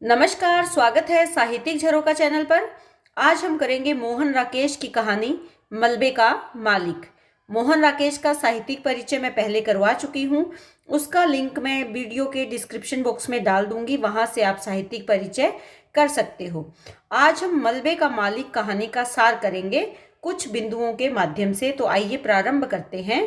नमस्कार, स्वागत है साहित्यिक झरोका चैनल पर। आज हम करेंगे मोहन राकेश की कहानी मलबे का मालिक। मोहन राकेश का साहित्यिक परिचय मैं पहले करवा चुकी हूँ। उसका लिंक मैं वीडियो के डिस्क्रिप्शन बॉक्स में डाल दूंगी, वहां से आप साहित्यिक परिचय कर सकते हो। आज हम मलबे का मालिक कहानी का सार करेंगे कुछ बिंदुओं के माध्यम से। तो आइए प्रारंभ करते हैं।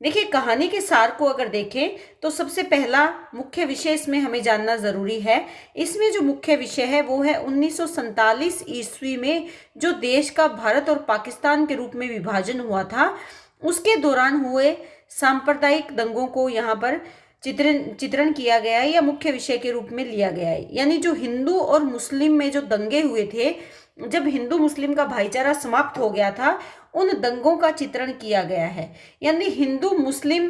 देखिए, कहानी के सार को अगर देखें तो सबसे पहला मुख्य विषय इसमें हमें जानना जरूरी है। इसमें जो मुख्य विषय है वो है 1947 ईस्वी में जो देश का भारत और पाकिस्तान के रूप में विभाजन हुआ था, उसके दौरान हुए सांप्रदायिक दंगों को यहाँ पर चित्रण किया गया है या मुख्य विषय के रूप में लिया गया है। यानी जो हिंदू और मुस्लिम में जो दंगे हुए थे, जब हिंदू मुस्लिम का भाईचारा समाप्त हो गया था, उन दंगों का चित्रण किया गया है। यानी हिंदू मुस्लिम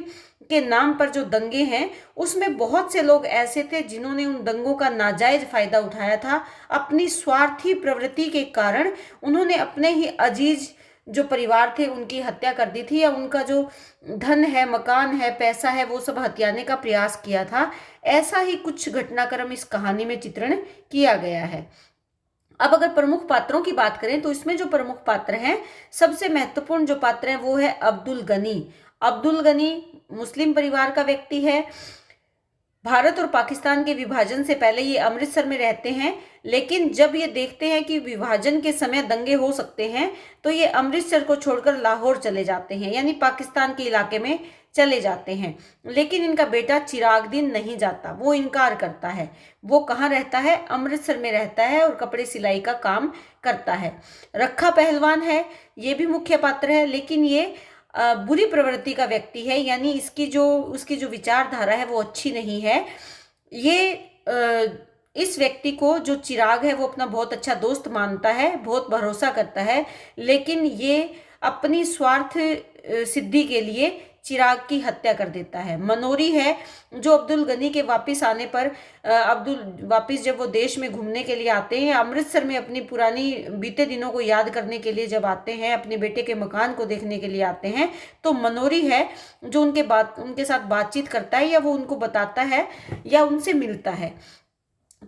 के नाम पर जो दंगे हैं, उसमें बहुत से लोग ऐसे थे जिन्होंने उन दंगों का नाजायज फायदा उठाया था। अपनी स्वार्थी प्रवृत्ति के कारण उन्होंने अपने ही अजीज जो परिवार थे उनकी हत्या कर दी थी, या उनका जो धन है, मकान है, पैसा है, वो सब हथियाने का प्रयास किया था। ऐसा ही कुछ घटनाक्रम इस कहानी में चित्रण किया गया है। अब अगर प्रमुख पात्रों की बात करें तो इसमें जो प्रमुख पात्र हैं, सबसे महत्वपूर्ण जो पात्र हैं वो है अब्दुल गनी। अब्दुल गनी मुस्लिम परिवार का व्यक्ति है। भारत और पाकिस्तान के विभाजन से पहले ये अमृतसर में रहते हैं, लेकिन जब ये देखते हैं कि विभाजन के समय दंगे हो सकते हैं तो ये अमृतसर को छोड़कर लाहौर चले जाते हैं, यानी पाकिस्तान के इलाके में चले जाते हैं। लेकिन इनका बेटा चिरागदीन नहीं जाता, वो इनकार करता है। वो कहाँ रहता है? अमृतसर में रहता है और कपड़े सिलाई का काम करता है। रखा पहलवान है, ये भी मुख्य पात्र है, लेकिन ये बुरी प्रवृत्ति का व्यक्ति है, यानी उसकी जो विचारधारा है वो अच्छी नहीं है। ये इस व्यक्ति को, जो चिराग है, वो अपना बहुत अच्छा दोस्त मानता है, बहुत भरोसा करता है, लेकिन ये अपनी स्वार्थ सिद्धि के लिए चिराग की हत्या कर देता है। मनोरी है, जो अब्दुल गनी के वापस आने पर वापस जब वो देश में घूमने के लिए आते हैं, अमृतसर में अपनी पुरानी बीते दिनों को याद करने के लिए जब आते हैं, अपने बेटे के मकान को देखने के लिए आते हैं, तो मनोरी है जो उनके साथ बातचीत करता है, या वो उनको बताता है या उनसे मिलता है।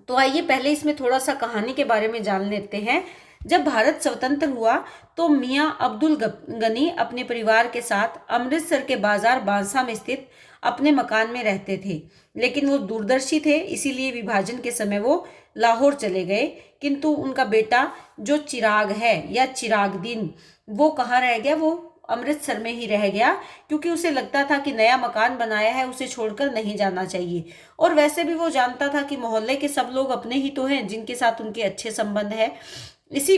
तो आइए पहले इसमें थोड़ा सा कहानी के बारे में जान लेते हैं। जब भारत स्वतंत्र हुआ तो मियां अब्दुल गनी अपने परिवार के साथ अमृतसर के बाजार बांसा में स्थित अपने मकान में रहते थे, लेकिन वो दूरदर्शी थे, इसीलिए विभाजन के समय वो लाहौर चले गए। किंतु उनका बेटा जो चिराग है या चिरागदीन, वो कहाँ रह गया? वो अमृतसर में ही रह गया, क्योंकि उसे लगता था कि नया मकान बनाया है, उसे छोड़कर नहीं जाना चाहिए। और वैसे भी वो जानता था कि मोहल्ले के सब लोग अपने ही तो हैं जिनके साथ उनके अच्छे संबंध है। इसी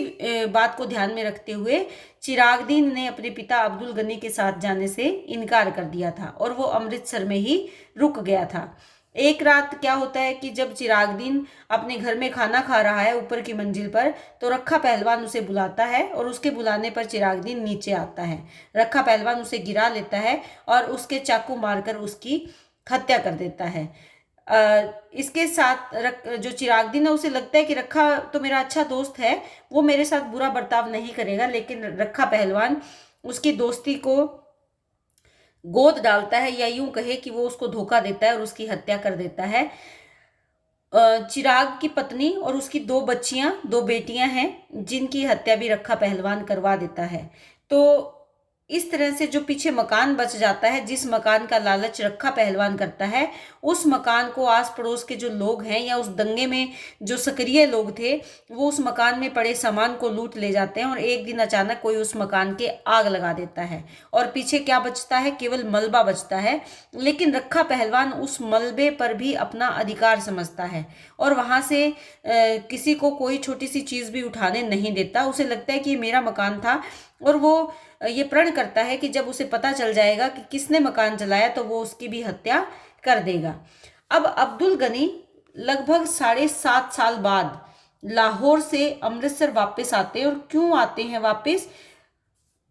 बात को ध्यान में रखते हुए चिरागदीन ने अपने पिता अब्दुल गनी के साथ जाने से इनकार कर दिया था और वो अमृतसर में ही रुक गया था। एक रात क्या होता है कि जब चिरागदीन अपने घर में खाना खा रहा है ऊपर की मंजिल पर, तो रखा पहलवान उसे बुलाता है और उसके बुलाने पर चिरागदीन नीचे आता है। रखा पहलवान उसे गिरा लेता है और उसके चाकू मारकर उसकी हत्या कर देता है। इसके साथ जो चिरागदीन है, उसे लगता है कि रखा तो मेरा अच्छा दोस्त है, वो मेरे साथ बुरा बर्ताव नहीं करेगा, लेकिन रखा पहलवान उसकी दोस्ती को गोद डालता है, या यूं कहे कि वो उसको धोखा देता है और उसकी हत्या कर देता है। चिराग की पत्नी और उसकी दो बेटियां हैं, जिनकी हत्या भी रखा पहलवान करवा देता है। तो इस तरह से जो पीछे मकान बच जाता है, जिस मकान का लालच रखा पहलवान करता है, उस मकान को आस पड़ोस के जो लोग हैं या उस दंगे में जो सक्रिय लोग थे, वो उस मकान में पड़े सामान को लूट ले जाते हैं। और एक दिन अचानक कोई उस मकान के आग लगा देता है और पीछे क्या बचता है? केवल मलबा बचता है। लेकिन रखा पहलवान उस मलबे पर भी अपना अधिकार समझता है और वहां से किसी को कोई छोटी सी चीज भी उठाने नहीं देता। उसे लगता है कि ये मेरा मकान था, और वो ये प्रण करता है कि जब उसे पता चल जाएगा कि किसने मकान जलाया तो वो उसकी भी हत्या कर देगा। अब अब्दुल गनी लगभग 7.5 साल बाद लाहौर से अमृतसर वापस आते हैं। और क्यों आते हैं वापस?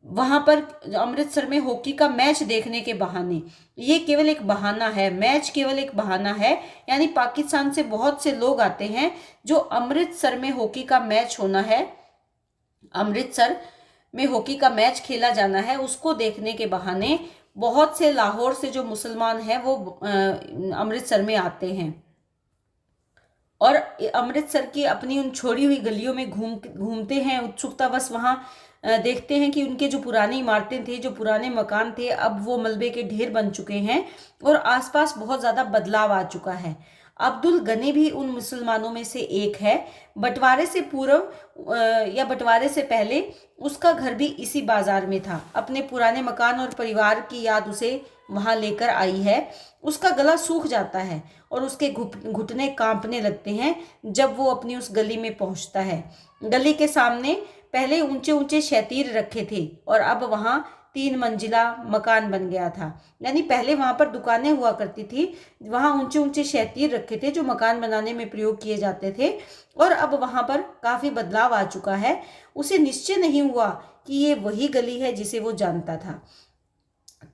वहां पर अमृतसर में हॉकी का मैच देखने के बहाने। ये केवल एक बहाना है, मैच केवल एक बहाना है। यानी पाकिस्तान से बहुत से लोग आते हैं जो अमृतसर में हॉकी का मैच होना है, अमृतसर में हॉकी का मैच खेला जाना है, उसको देखने के बहाने बहुत से लाहौर से जो मुसलमान हैं वो अमृतसर में आते हैं। और अमृतसर की अपनी उन छोड़ी हुई गलियों में घूमते हैं उत्सुकतावश। वहाँ देखते हैं कि उनके जो पुरानी इमारतें थी, जो पुराने मकान थे, अब वो मलबे के ढेर बन चुके हैं और आसपास बहुत ज़्यादा बदलाव आ चुका है। अब्दुल गनी भी उन मुसलमानों में से एक है। बंटवारे से पूर्व या बंटवारे से पहले उसका घर भी इसी बाजार में था। अपने पुराने मकान और परिवार की याद उसे वहां लेकर आई है। उसका गला सूख जाता है और उसके घुटने कांपने लगते हैं जब वो अपनी उस गली में पहुंचता है। गली के सामने पहले ऊंचे ऊंचे शतीर रखे थे और अब वहां 3 मंजिला मकान बन गया था। यानी पहले वहां पर दुकानें हुआ करती थी, वहां ऊंचे ऊंचे शतीर रखे थे जो मकान बनाने में प्रयोग किए जाते थे, और अब वहां पर काफी बदलाव आ चुका है। उसे निश्चय नहीं हुआ कि ये वही गली है जिसे वो जानता था।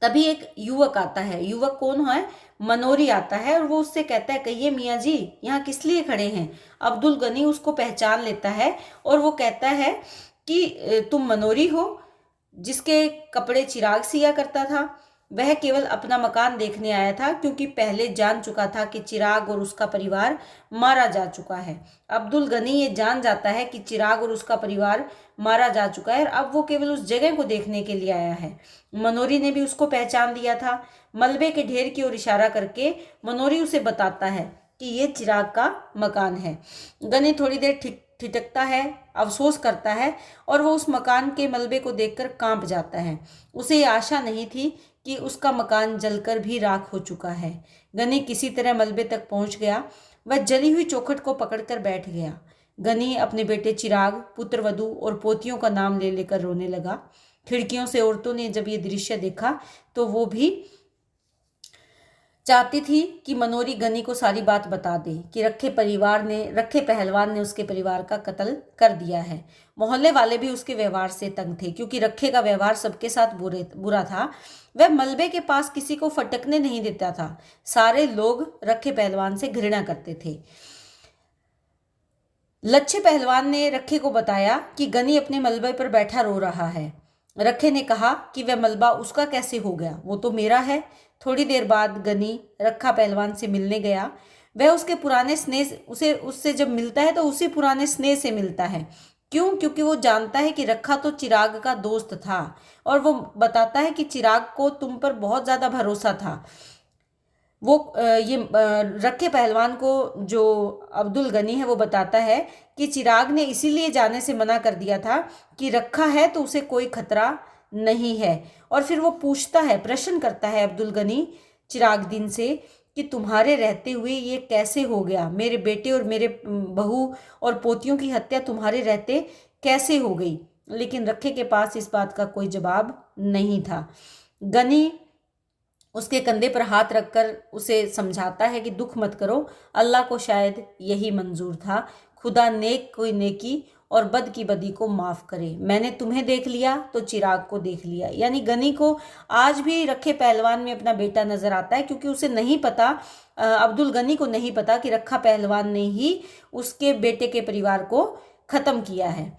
तभी एक युवक आता है। युवक कौन है? मनोरी आता है और वो उससे कहता है, कहिए मियाँ जी, यहाँ किस लिए खड़े हैं? अब्दुल गनी उसको पहचान लेता है और वो कहता है कि तुम मनोरी हो जिसके कपड़े चिराग सिया करता था। वह केवल अपना मकान देखने आया था क्योंकि पहले जान चुका था कि चिराग और उसका परिवार मारा जा चुका है। अब्दुल गनी ये जान जाता है कि चिराग और उसका परिवार मारा जा चुका है और अब वो केवल उस जगह को देखने के लिए आया है। मनोरी ने भी उसको पहचान लिया था। मलबे के ढेर की ओर इशारा करके मनोरी उसे बताता है कि ये चिराग का मकान है। गनी थोड़ी देर ठिठकता है, अफसोस करता है और वो उस मकान के मलबे को देखकर कांप जाता है। उसे ये आशा नहीं थी कि उसका मकान जलकर भी राख हो चुका है। गनी किसी तरह मलबे तक पहुंच गया। वह जली हुई चौखट को पकड़कर बैठ गया। गनी अपने बेटे चिराग, पुत्रवधू और पोतियों का नाम ले लेकर रोने लगा। खिड़कियों से औरतों ने जब ये दृश्य देखा तो वो भी चाहती थी कि मनोरी गनी को सारी बात बता दे कि रखे पहलवान ने उसके परिवार का कत्ल कर दिया है। मोहल्ले वाले भी उसके व्यवहार से तंग थे क्योंकि रखे का व्यवहार सबके साथ बुरा था। वह मलबे के पास किसी को फटकने नहीं देता था। सारे लोग रखे पहलवान से घृणा करते थे। लच्छे पहलवान ने रखे को बताया कि गनी अपने मलबे पर बैठा रो रहा है। रखे ने कहा कि वह मलबा उसका कैसे हो गया, वो तो मेरा है। थोड़ी देर बाद गनी रखा पहलवान से मिलने गया। वह उसके पुराने स्नेह उससे जब मिलता है तो उसी पुराने स्नेह से मिलता है। क्यों? क्योंकि वो जानता है कि रखा तो चिराग का दोस्त था और वो बताता है कि चिराग को तुम पर बहुत ज़्यादा भरोसा था। वो रखे पहलवान को, जो अब्दुल गनी है, वो बताता है कि चिराग ने इसीलिए जाने से मना कर दिया था कि रखा है तो उसे कोई खतरा नहीं है। और फिर वो पूछता है, प्रश्न करता है अब्दुल गनी चिराग दिन से कि तुम्हारे रहते हुए ये कैसे हो गया? मेरे बेटे और मेरे बहू और पोतियों की हत्या तुम्हारे रहते कैसे हो गई? लेकिन रखे के पास इस बात का कोई जवाब नहीं था। गनी उसके कंधे पर हाथ रखकर उसे समझाता है कि दुख मत करो, अल्लाह को शायद यही मंजूर था। खुदा नेक कोई नेकी और बद की बदी को माफ़ करे। मैंने तुम्हें देख लिया तो चिराग को देख लिया। यानी गनी को आज भी रखे पहलवान में अपना बेटा नजर आता है क्योंकि उसे नहीं पता, अब्दुल गनी को नहीं पता कि रखा पहलवान ने ही उसके बेटे के परिवार को ख़त्म किया है।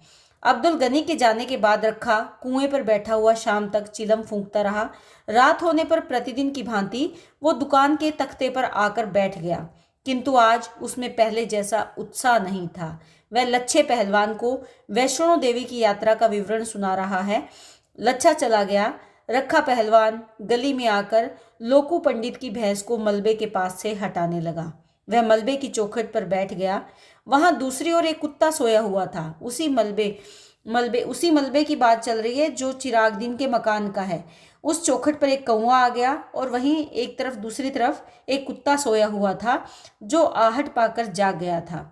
अब्दुल गनी के जाने के बाद रखा कुएं पर बैठा हुआ शाम तक चिलम फूंकता रहा। रात होने पर प्रतिदिन की भांति वो दुकान के तख्ते पर आकर बैठ गया, किंतु आज उसमें पहले जैसा उत्साह नहीं था। वह लच्छे पहलवान को वैष्णो देवी की यात्रा का विवरण सुना रहा है। लच्छा चला गया। रखा पहलवान गली में आकर लोकू पंडित की भैंस को मलबे के पास से हटाने लगा। वह मलबे की चौखट पर बैठ गया। वहां दूसरी ओर एक कुत्ता सोया हुआ था। उसी मलबे की बात चल रही है जो चिराग दिन के मकान का है। उस चौखट पर एक कौवा आ गया और वहीं एक तरफ दूसरी तरफ एक कुत्ता सोया हुआ था जो आहट पाकर जाग गया था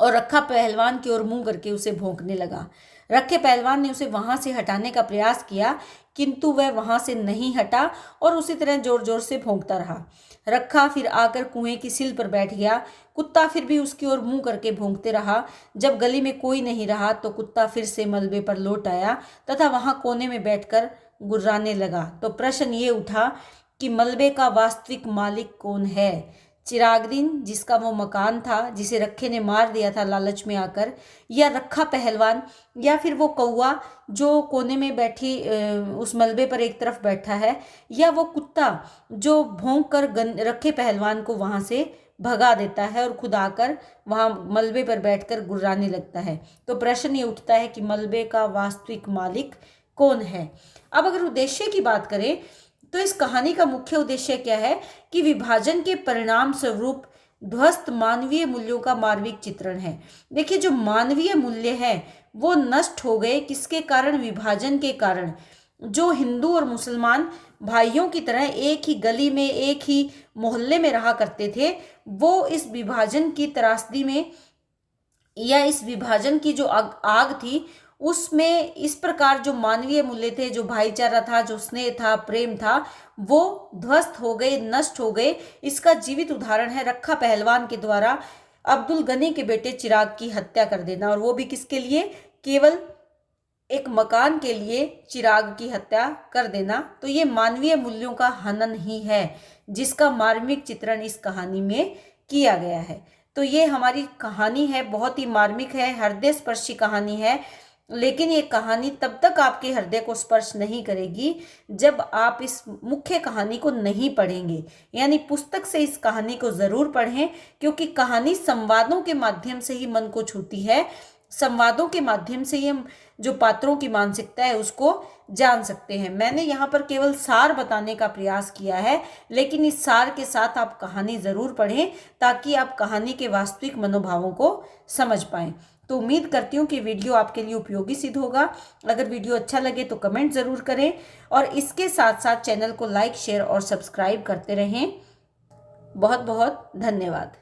और रखा पहलवान की ओर मुंह करके उसे भौंकने लगा। रखे पहलवान ने उसे वहां से हटाने का प्रयास किया किंतु वह वहां से नहीं हटा और उसी तरह जोर जोर से भौंकता रहा। रखा फिर आकर कुएं की सिल पर बैठ गया। कुत्ता फिर भी उसकी ओर मुंह करके भौंकते रहा। जब गली में कोई नहीं रहा तो कुत्ता फिर से मलबे पर लौट आया तथा वहां कोने में बैठकर गुर्राने लगा। तो प्रश्न ये उठा कि मलबे का वास्तविक मालिक कौन है? चिरागदीन जिसका वो मकान था, जिसे रखे ने मार दिया था लालच में आकर, या रखा पहलवान, या फिर वो कौवा जो कोने में बैठी उस मलबे पर एक तरफ बैठा है, या वो कुत्ता जो भौंक कर रखे पहलवान को वहां से भगा देता है और खुद आकर वहाँ मलबे पर बैठकर गुर्राने लगता है। तो प्रश्न ये उठता है कि मलबे का वास्तविक मालिक कौन है। अब अगर उद्देश्य की बात करें तो इस कहानी का मुख्य उद्देश्य क्या है कि विभाजन के परिणाम स्वरूप ध्वस्त मानवीय मूल्यों का मार्मिक चित्रण है। देखिए, जो मानवीय मूल्य है वो नष्ट हो गए, किसके कारण? विभाजन के कारण। जो हिंदू और मुसलमान भाइयों की तरह एक ही गली में, एक ही मोहल्ले में रहा करते थे, वो इस विभाजन की त्रासदी में या इस विभाजन की जो आग थी उसमें इस प्रकार जो मानवीय मूल्य थे, जो भाईचारा था, जो स्नेह था, प्रेम था, वो ध्वस्त हो गए, नष्ट हो गए। इसका जीवित उदाहरण है रखा पहलवान के द्वारा अब्दुल गनी के बेटे चिराग की हत्या कर देना, और वो भी किसके लिए? केवल एक मकान के लिए चिराग की हत्या कर देना। तो ये मानवीय मूल्यों का हनन ही है जिसका मार्मिक चित्रण इस कहानी में किया गया है। तो ये हमारी कहानी है, बहुत ही मार्मिक है, हृदय स्पर्शी कहानी है। लेकिन ये कहानी तब तक आपके हृदय को स्पर्श नहीं करेगी जब आप इस मुख्य कहानी को नहीं पढ़ेंगे। यानी पुस्तक से इस कहानी को जरूर पढ़ें, क्योंकि कहानी संवादों के माध्यम से ही मन को छूती है। संवादों के माध्यम से ही हम जो पात्रों की मानसिकता है उसको जान सकते हैं। मैंने यहाँ पर केवल सार बताने का प्रयास किया है, लेकिन इस सार के साथ आप कहानी जरूर पढ़ें ताकि आप कहानी के वास्तविक मनोभावों को समझ पाएं। तो उम्मीद करती हूँ कि वीडियो आपके लिए उपयोगी सिद्ध होगा। अगर वीडियो अच्छा लगे तो कमेंट ज़रूर करें और इसके साथ साथ चैनल को लाइक, शेयर और सब्सक्राइब करते रहें। बहुत बहुत धन्यवाद।